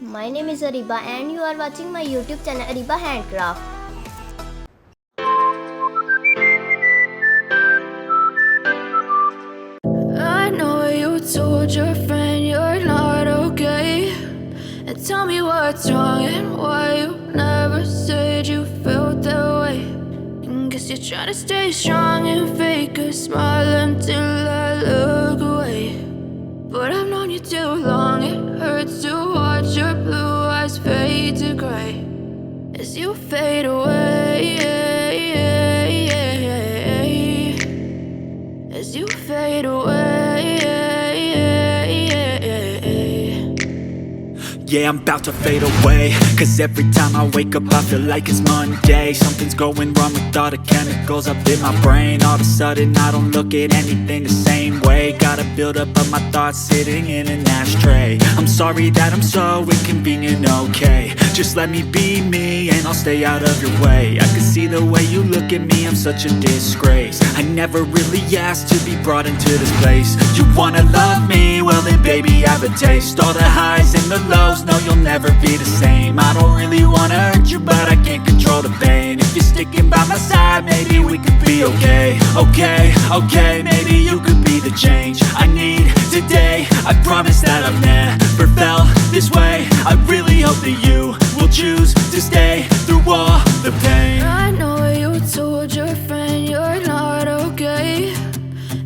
My name is Ariba and you are watching my YouTube channel Ariba Handcraft. I know you told your friend you're not okay. And tell me what's wrong and why you never said you felt that way. And guess you're trying to stay strong and fake a smile until I look away. But I've known you too long, it hurts to watch your blue eyes fade to gray as you fade away. As you fade away. Yeah, I'm about to fade away, cause every time I wake up I feel like it's Monday. Something's going wrong with all the chemicals up in my brain. All of a sudden I don't look at anything the same way. Got a buildup of my thoughts sitting in an ashtray. I'm sorry that I'm so inconvenient, okay. Just let me be me and I'll stay out of your way. I can see the way you look at me, I'm such a disgrace. I never really asked to be brought into this place. You wanna love me? Well then baby I have a taste. All the highs and the lows, no you'll never be the same. I don't really wanna hurt you but I can't control the pain. If you're sticking by my side maybe we could be okay. Okay, maybe you could be the change I need today. I promise that I've never felt this way. I really hope that you will choose to stay through all the pain. I know you told your friend you're not okay.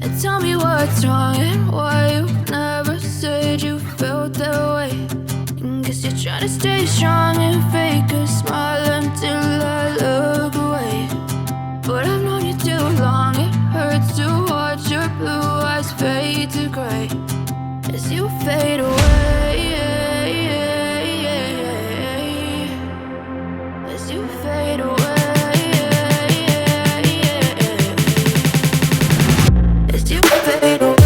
And tell me what's wrong and why you never said you felt that way. And guess you're trying to stay strong and fake a smile until I look away. But I've known you too long, it hurts to watch your blue eyes fade to gray as you fade away. As you fade away. As you fade away.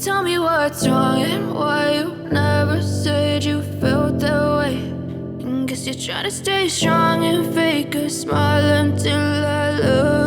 Tell me what's wrong and why you never said you felt that way. And guess you're trying to stay strong and fake a smile until I look